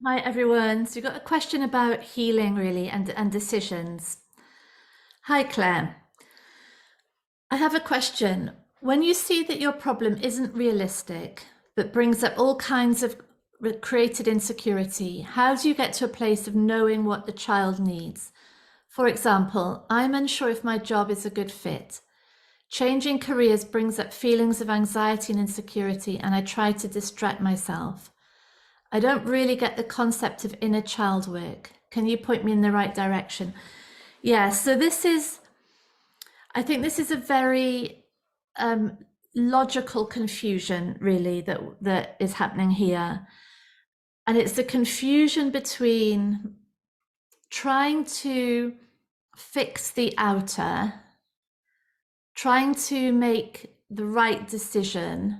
Hi everyone. So you've got a question about healing really and decisions. Hi Claire. I have a question. When you see that your problem isn't realistic, but brings up all kinds of created insecurity, how do you get to a place of knowing what the child needs? For example, I'm unsure if my job is a good fit. Changing careers brings up feelings of anxiety and insecurity, and I try to distract myself. I don't really get the concept of inner child work. Can you point me in the right direction? Yeah, so I think this is a very logical confusion, really, that is happening here. And it's the confusion between trying to fix the outer, trying to make the right decision.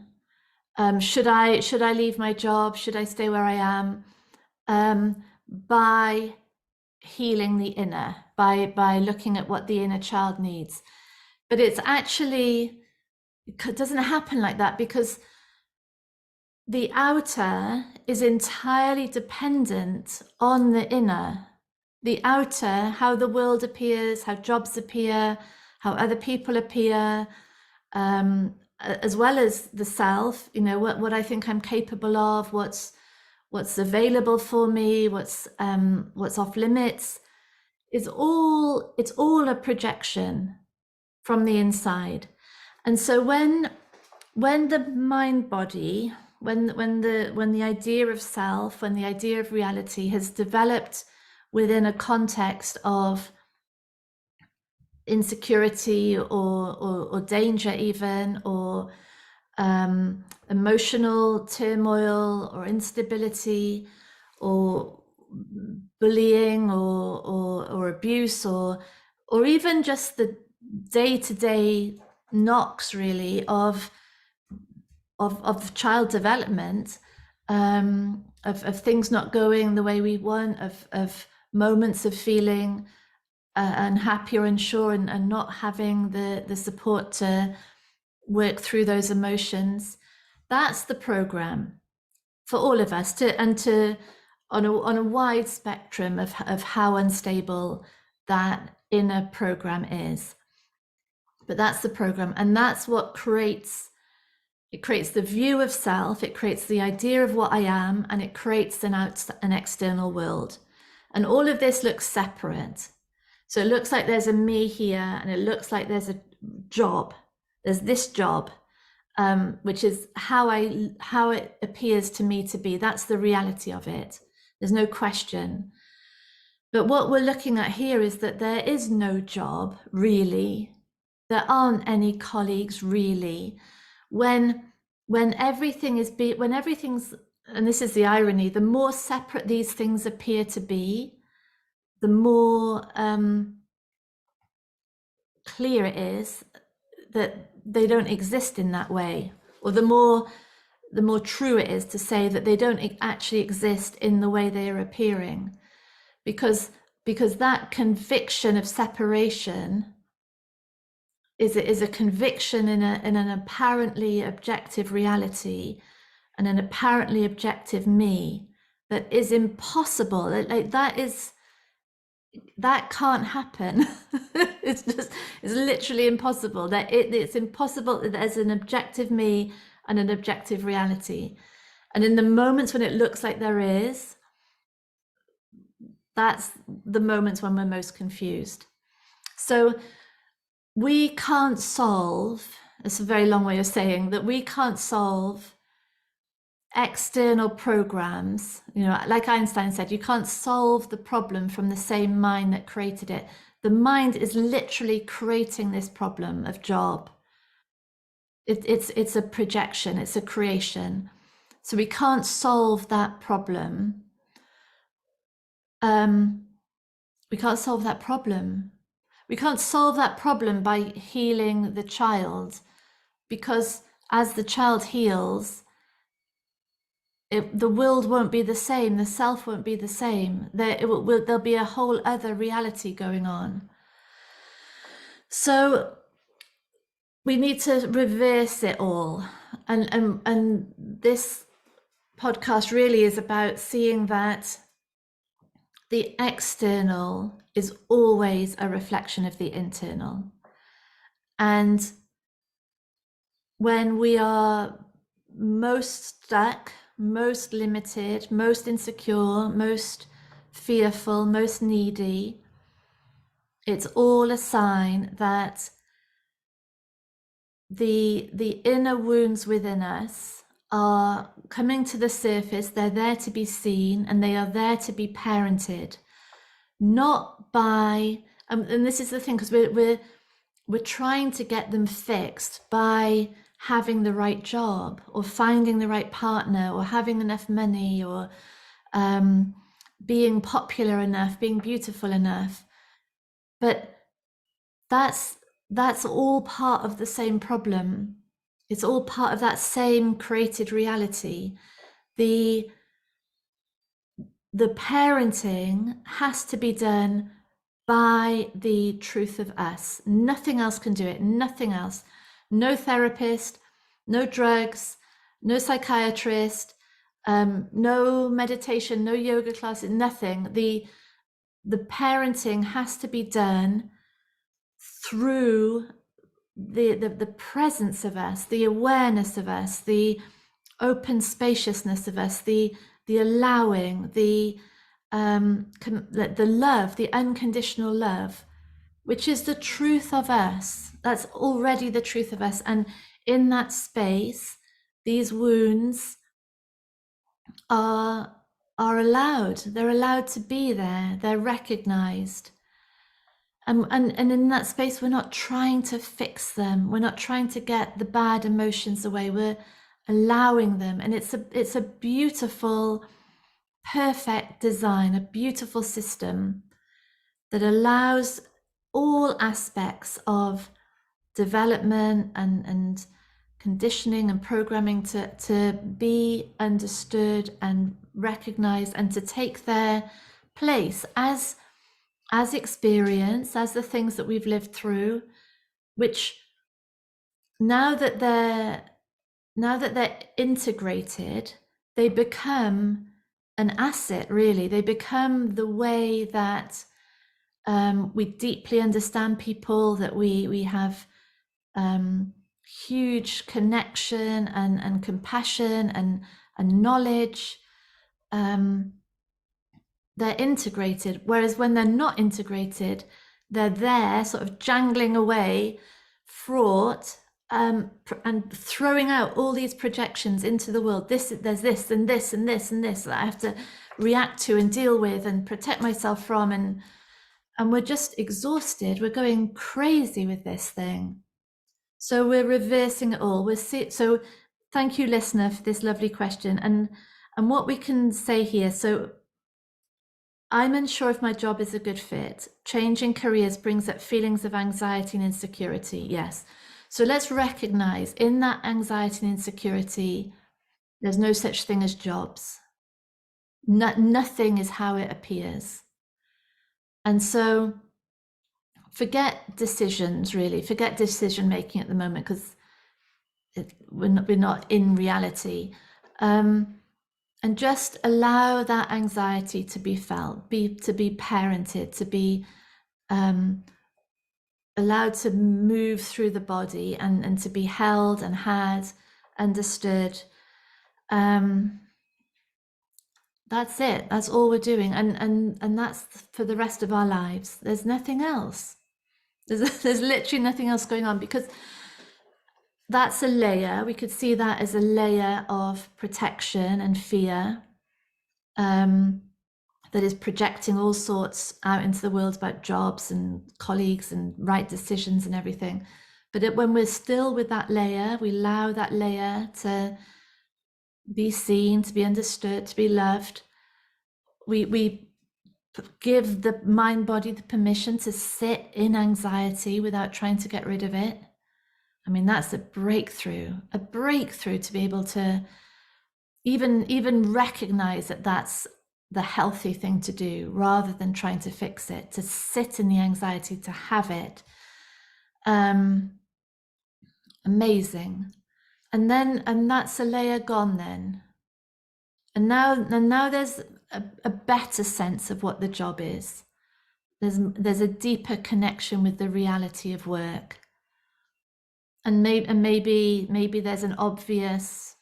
Should I leave my job? Should I stay where I am? By healing the inner, by looking at what the inner child needs. But it doesn't happen like that, because the outer is entirely dependent on the inner. The outer, how the world appears, how jobs appear, how other people appear, as well as the self, what I think I'm capable of, what's available for me, what's off limits, it's all a projection from the inside. And so when the mind body, when the idea of self, when the idea of reality has developed within a context of insecurity or danger even, or emotional turmoil or instability or bullying or abuse, or even just the day-to-day knocks really of child development, of things not going the way we want, of moments of feeling unhappy or unsure, and not having the support to work through those emotions. That's the program for all of us, on a wide spectrum of how unstable that inner program is. But that's the program, and that's what creates the view of self, it creates the idea of what I am, and it creates an external world. And all of this looks separate. So it looks like there's a me here, and it looks like there's a job. There's this job, which is how it appears to me to be. That's the reality of it. There's no question. But what we're looking at here is that there is no job really. There aren't any colleagues really. When everything's, and this is the irony, the more separate these things appear to be, the more clear it is that they don't exist in that way, or the more true it is to say that they don't actually exist in the way they are appearing, because that conviction of separation is a conviction in an apparently objective reality and an apparently objective me that is impossible. That can't happen. It's literally impossible. It's impossible that there's an objective me and an objective reality. And in the moments when it looks like there is, that's the moments when we're most confused. So we can't solve, it's a very long way of saying that we can't solve external programs. Like Einstein said, you can't solve the problem from the same mind that created it. The mind is literally creating this problem of job. It's a projection, it's a creation. So we can't solve that problem. We can't solve that problem. We can't solve that problem by healing the child, because as the child heals, the world won't be the same, the self won't be the same. There'll be a whole other reality going on. So we need to reverse it all. And this podcast really is about seeing that the external is always a reflection of the internal. And when we are most stuck, most limited, most insecure, most fearful, most needy, it's all a sign that the inner wounds within us are coming to the surface. They're there to be seen, and they are there to be parented, not by and this is the thing, because we're trying to get them fixed by having the right job or finding the right partner or having enough money or being popular enough, being beautiful enough. But that's all part of the same problem. It's all part of that same created reality. The parenting has to be done by the truth of us. Nothing else can do it. Nothing else. No therapist, no drugs, no psychiatrist, no meditation, no yoga classes, nothing. The parenting has to be done through the presence of us, the awareness of us, the open spaciousness of us, the allowing, the love, the unconditional love, which is the truth of us. That's already the truth of us. And in that space, these wounds are allowed. They're allowed to be there. They're recognized. And in that space, we're not trying to fix them. We're not trying to get the bad emotions away. We're allowing them. And it's a beautiful, perfect design, a beautiful system that allows all aspects of development and conditioning and programming to be understood and recognized and to take their place as experience, as the things that we've lived through, which now that they're integrated, they become an asset, really. They become the way that we deeply understand people, that we have huge connection and compassion and knowledge. They're integrated, whereas when they're not integrated, they're there sort of jangling away, fraught, and throwing out all these projections into the world. There's this and this and this and this that I have to react to and deal with and protect myself from, and we're just exhausted. We're going crazy with this thing. So we're reversing it all. So thank you, listener, for this lovely question. And what we can say here, so I'm unsure if my job is a good fit. Changing careers brings up feelings of anxiety and insecurity. Yes. So let's recognize in that anxiety and insecurity, there's no such thing as jobs. Nothing is how it appears. And so forget decisions, really. Forget decision making at the moment, because we're not in reality. And just allow that anxiety to be felt, to be parented, to be allowed to move through the body and to be held and had, understood. That's it. That's all we're doing, and that's for the rest of our lives. There's nothing else. There's literally nothing else going on, because that's a layer. We could see that as a layer of protection and fear, that is projecting all sorts out into the world about jobs and colleagues and right decisions and everything. But when we're still with that layer, we allow that layer to be seen, to be understood, to be loved. We give the mind body the permission to sit in anxiety without trying to get rid of it. I mean, that's a breakthrough to be able to even recognize that that's the healthy thing to do, rather than trying to fix it, to sit in the anxiety, to have it. Amazing. And that's a layer gone then. And now there's a better sense of what the job is. There's a deeper connection with the reality of work. And maybe there's an obvious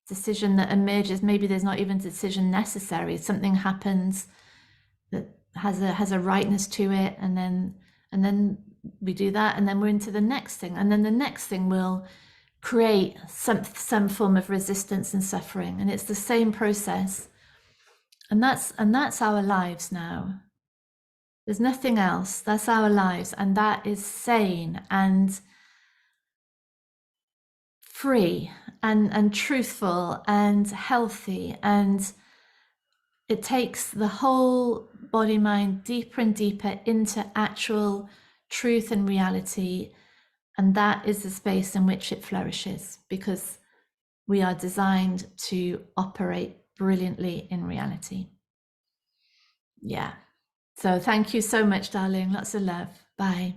decision that emerges. Maybe there's not even a decision necessary. Something happens that has a rightness to it, and then we do that, and then we're into the next thing, and then the next thing will create some form of resistance and suffering, and it's the same process. And that's our lives now. There's nothing else. That's our lives, and that is sane and free and truthful and healthy, and it takes the whole body mind deeper and deeper into actual truth and reality, and that is the space in which it flourishes, because we are designed to operate brilliantly in reality. Yeah. So thank you so much, darling. Lots of love. Bye.